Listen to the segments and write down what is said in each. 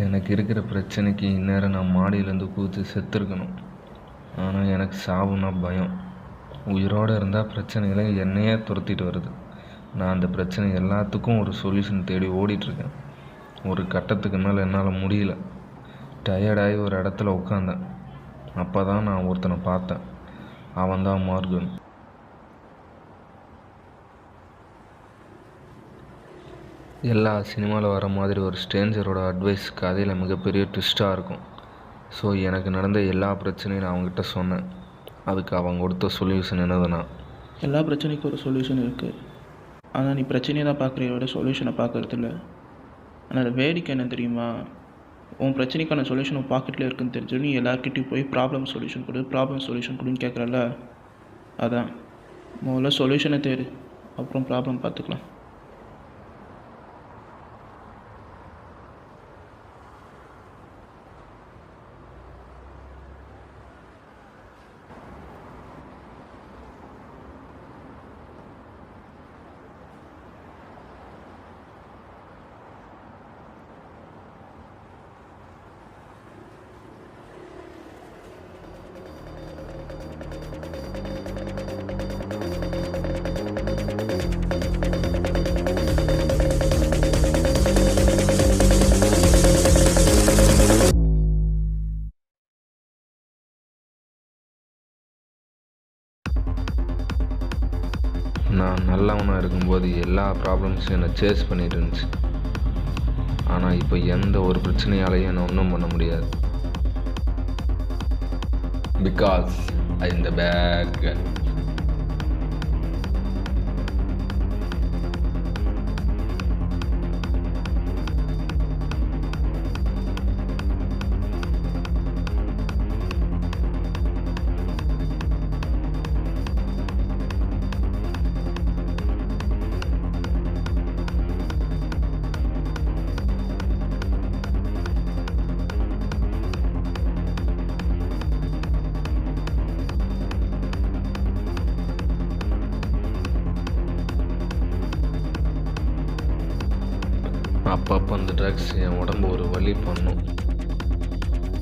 எனக்கு இருக்கிற பிரச்சனைக்கு இந்நேரம் நான் மாடியிலேருந்து குதித்து செத்துருக்கணும். ஆனால் எனக்கு சாவுன்னா பயம். உயிரோடு இருந்தால் பிரச்சனைகளை என்னையே துரத்திட்டு வருது. நான் அந்த பிரச்சனை எல்லாத்துக்கும் ஒரு சொல்யூஷன் தேடி ஓடிட்டுருக்கேன். ஒரு கட்டத்துக்கு மேலே என்னால் முடியல. டயர்டாகி ஒரு இடத்துல உட்காந்தேன். அப்போ தான் நான் ஒருத்தனை பார்த்தேன். அவன்தான் மார்கன். எல்லா சினிமாவில் வர மாதிரி ஒரு ஸ்ட்ரேஞ்சரோட அட்வைஸ் கதையில் மிகப்பெரிய ட்விஸ்ட்டாக இருக்கும். ஸோ எனக்கு நடந்த எல்லா பிரச்சனையும் நான் அவங்ககிட்ட சொன்னேன். அதுக்கு அவங்க கொடுத்த சொல்யூஷன் என்னதுன்னா, எல்லா பிரச்சனைக்கும் ஒரு சொல்யூஷன் இருக்குது. ஆனால் நீ பிரச்சனையை தான் பார்க்குறத விட சொல்யூஷனை பார்க்குறதில்ல. ஆனால் வேடிக்கை என்ன தெரியுமா? உன் பிரச்சனைக்கான சொல்யூஷன் உன் பாக்கெட்டில் இருக்குன்னு தெரிஞ்சு நீ எல்லாருக்கிட்டையும் போய் ப்ராப்ளம் சொல்யூஷன் கொடுன்னு கேட்குறல்ல. அதான் முதல்ல சொல்யூஷனை தேடு, அப்புறம் ப்ராப்ளம் பார்த்துக்கலாம். நான் நல்லவனாக இருக்கும்போது எல்லா ப்ராப்ளம்ஸும் என்னை சேஸ் பண்ணிட்டு இருந்துச்சு. ஆனால் இப்போ எந்த ஒரு பிரச்சனையாலையும் என்னை ஒன்றும் பண்ண முடியாது. பிகாஸ் ஐ இந்த பேட் கை. அப்பப்போ அந்த ட்ரக்ஸ் என் உடம்பு ஒரு வலி பண்ணும்.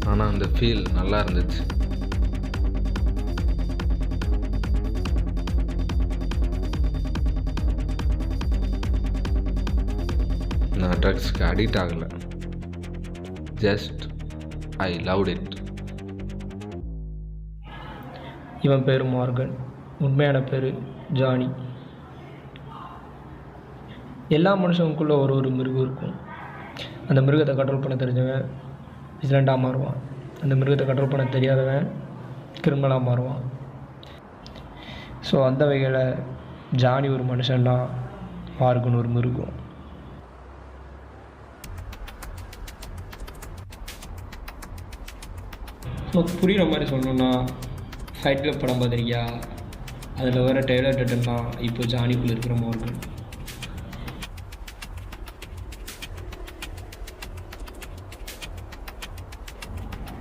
ஆனால் அந்த ஃபீல் நல்லா இருந்துச்சு. நான் ட்ரக்ஸ்க்கு அடிக்ட் ஆகலை. Just I loved it. இவன் பேர் மார்கன், உண்மையான பேர் ஜானி. எல்லா மனுஷனுக்குள்ளே ஒரு மிருகம் இருக்கும். அந்த மிருகத்தை கண்ட்ரோல் பண்ண தெரிஞ்சவன் விஜிலண்டாக மாறுவான். அந்த மிருகத்தை கண்ட்ரோல் பண்ண தெரியாதவன் கிரிமினலாக மாறுவான். ஸோ அந்த வகையில் ஜானி ஒரு மனுஷன்னா மார்கன் ஒரு மிருகம். ஸோ புரிகிற மாதிரி சொல்லணுன்னா, ஃபைட் கிளப் படம் பார்த்துருக்கியா? அதில் வர டெய்லர் டட்டன் தான் இப்போ ஜானிக்குள்ளே இருக்கிற மார்கன்.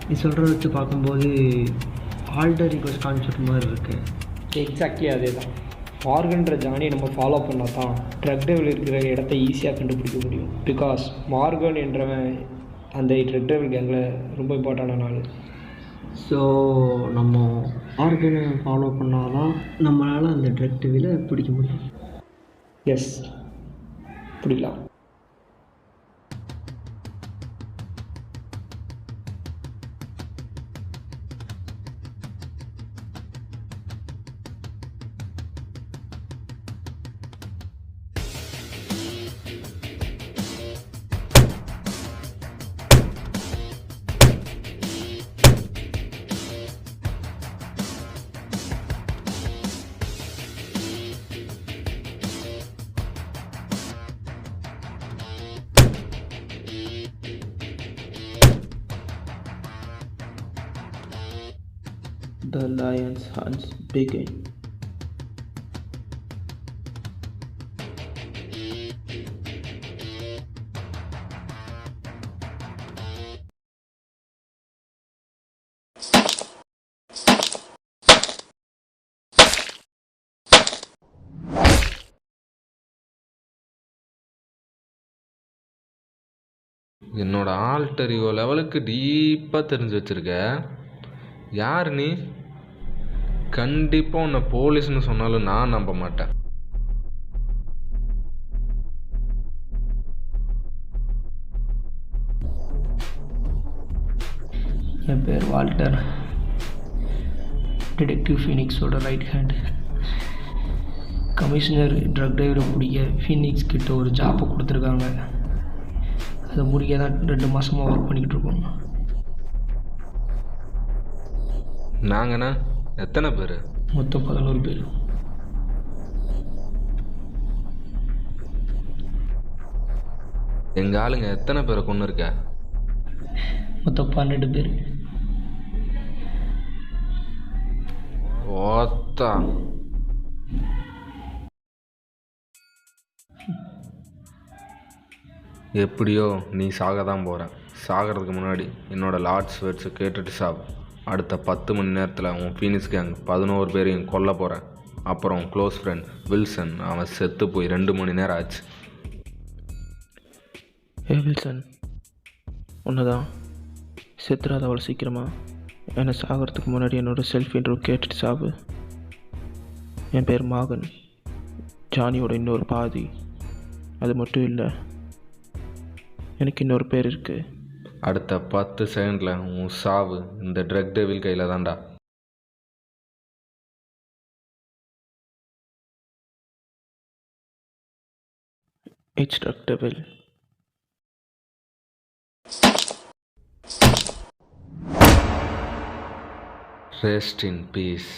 நீ சொல்கிற வச்சு பார்க்கும்போது ஆல்டர் ஈகோஸ் கான்செப்ட் மாதிரி இருக்குது. எக்ஸாக்ட்லி அதே தான். மார்கன்ற ஜானியை நம்ம ஃபாலோ பண்ணால் தான் ட்ரக் டெவில் இருக்கிற இடத்த ஈஸியாக கண்டுபிடிக்க முடியும். பிகாஸ் மார்கன் என்றவன் அந்த ட்ரக் டெவில் கேங்கில் ரொம்ப இம்பார்ட்டண்டான ஆள். ஸோ நம்ம மார்கனை ஃபாலோ பண்ணால் தான் நம்மளால் அந்த ட்ரக் டெவிலை பிடிக்க முடியும். எஸ், பிடிக்கலாம். The lion's hunts begin. என்னோட ஆல்டர் ஈகோ லெவலுக்கு டீப்பாக தெரிஞ்சு வச்சிருக்க. யார் நீ? கண்டிப்பாக உன்னை போலீஸ்னு சொன்னாலும் நான் நம்ப மாட்டேன். என் பேர் வால்டர், டிடெக்டிவ் ஃபீனிக்ஸோட ரைட் ஹேண்ட். கமிஷனர் ட்ரக் டிரைவரை பிடிக்க ஃபீனிக்ஸ் கிட்ட ஒரு ஜாப்பை கொடுத்துருக்காங்க. அதை முடிக்க தான் 2 மாதமாக ஒர்க் பண்ணிக்கிட்டு இருக்கோம். நாங்கண்ணா எத்தனை பேர்? மொத்தம் 11 பேர். எங்கள் ஆளுங்க எத்தனை பேரை கொண்டு இருக்க? மொத்தம் 12 பேர். ஓத்தா. எப்படியோ நீ சாக தான் போகிற. சாகிறதுக்கு முன்னாடி என்னோட லார்ட்ஸ் வேர்ட்ஸை கேட்டுட்டு சாவு. அடுத்த 10 மணி நேரத்தில் உன் ஃபீனிக்ஸ் கேங் 11 பேரையும் கொல்ல போகிறேன். அப்புறம் க்ளோஸ் ஃப்ரெண்ட் வில்சன், அவன் செத்து போய் 2 மணி நேரம் ஆச்சு. வில்சன், ஒன்று தான் செத்துறாத அவ்வளோ சீக்கிரமா. என்னை சாகிறதுக்கு முன்னாடி என்னோடய செல்ஃப் இன்ட்ரோ கேட்டுட்டு சாவு. என் பேர் மாகன், ஜானியோட இன்னொரு பாதி. அது மட்டும் இல்லை, எனக்கு இன்னொரு பேர் இருக்குது. அடுத்த 10 செகண்டில் உன் சாவு இந்த ட்ரக் டெவில் கையில் தான்டா. It's truck devil. Rest in peace.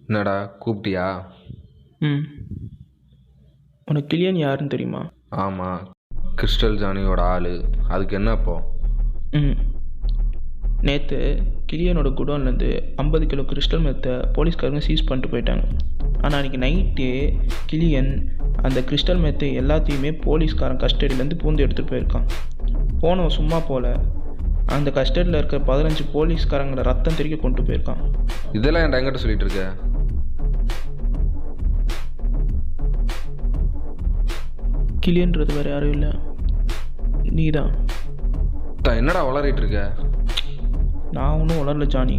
என்னடா கூப்பிட்டியா? உனக்கு கிளியன் யாருன்னு தெரியுமா? ஆமாம், கிறிஸ்டல் ஜானியோட ஆள். அதுக்கு என்ன இப்போ? நேற்று கிளியனோட குடோன்லேருந்து 50 கிலோ கிறிஸ்டல் மெத்தை போலீஸ்காரங்க சீஸ் பண்ணிட்டு போயிட்டாங்க. ஆனால் அன்றைக்கி நைட்டு கிளியன் அந்த கிறிஸ்டல் மெத்தை எல்லாத்தையுமே போலீஸ்காரன் கஸ்டடியிலேருந்து பூந்து எடுத்துகிட்டு போயிருக்கான். போனவன் சும்மா போல, அந்த கஸ்டடியில் இருக்கிற 15 போலீஸ்காரங்களை ரத்தம் தெறிக்க கொண்டு போயிருக்கான். இதெல்லாம் என்கிட்ட எங்கிட்ட சொல்லிட்டு இருக்க? கிளியன்றது வேறு யாரும் இல்லை, நீ தான். என்னடா வளரிட்டு இருக்க? நான் ஒன்றும் வளரல ஜானி.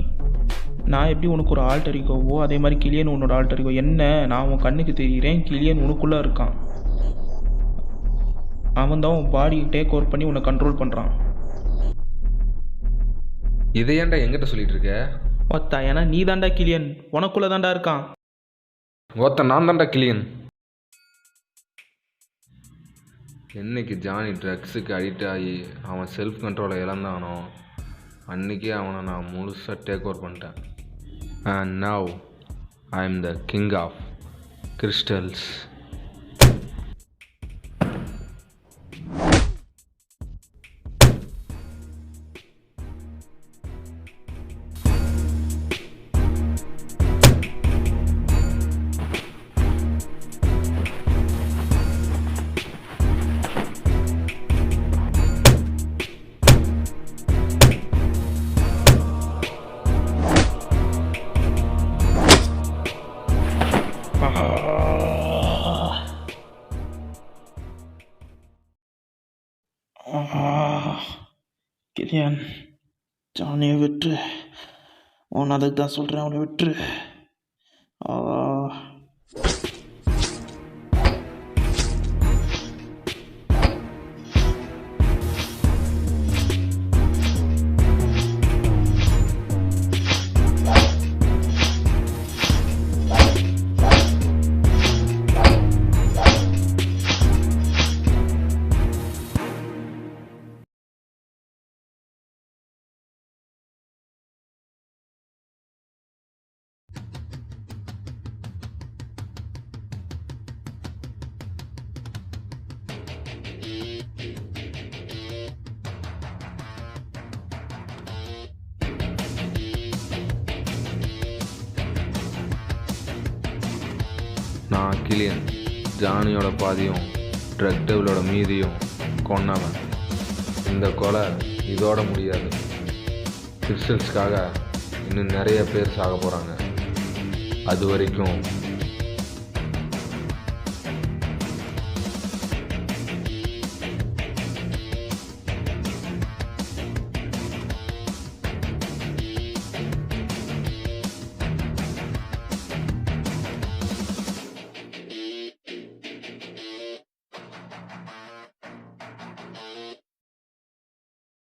நான் எப்படி உனக்கு ஒரு ஆல்டர் ஈகோவோ அதே மாதிரி கிளியன் உன்னோட ஆல்டர் ஈகோ. என்ன, நான் உன் கண்ணுக்கு தெரிகிறேன், கிளியன் உனக்குள்ளே இருக்கான். அவன் தான் உன் பாடி டேக் ஓவர் பண்ணி உன்னை கண்ட்ரோல் பண்ணுறான். இதை ஏன்டா எங்கிட்ட சொல்லிட்டு இருக்க? ஒத்தா, ஏன்னா நீ தாண்டா கிளியன், உனக்குள்ளே தாண்டா இருக்கான். ஒத்த நான் தாண்டா கிளியன். என்னைக்கு ஜானி ட்ரக்ஸுக்கு அடிக்ட் ஆகி அவன் செல்ஃப் கண்ட்ரோலை இழந்தானோ அன்றைக்கே அவனை நான் முழுசாக டேக் ஓவர் பண்ணிட்டேன். And now I am the king of crystals. கிளியன், ஜானியை விட்டு, உன் அதுக்கு தான் சொல்கிறேன், அவனை விட்டுரு. நான் கிளியன், ஜானியோட பாதியும் ட்ரக் டெவிலோட மீதியும் கொன்னவன். இந்த கொலை இதோட முடியாது. கிறிஸ்டல்ஸ்க்காக இன்னும் நிறைய பேர் சாக போகிறாங்க. அது வரைக்கும்